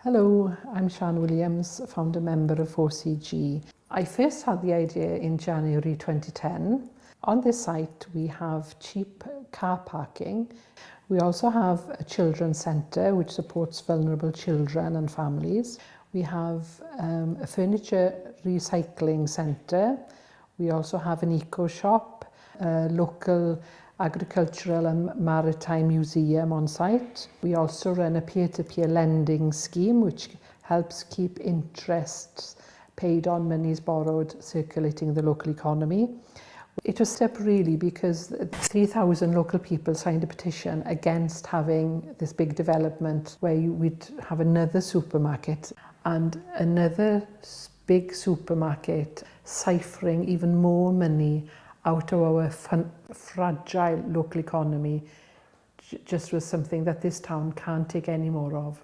Hello, I'm Sian Williams, founder member of 4CG. I first had the idea in January 2010. On this site we have cheap car parking. We also have a children's centre which supports vulnerable children and families. We have a furniture recycling centre. We also have an eco shop, a local agricultural and maritime museum on site. We also run a peer-to-peer lending scheme which helps keep interest paid on monies borrowed circulating in the local economy. It was a step really because 3,000 local people signed a petition against having this big development where we'd have another supermarket and another big supermarket ciphering even more money out of our fragile local economy just was something that this town can't take any more of.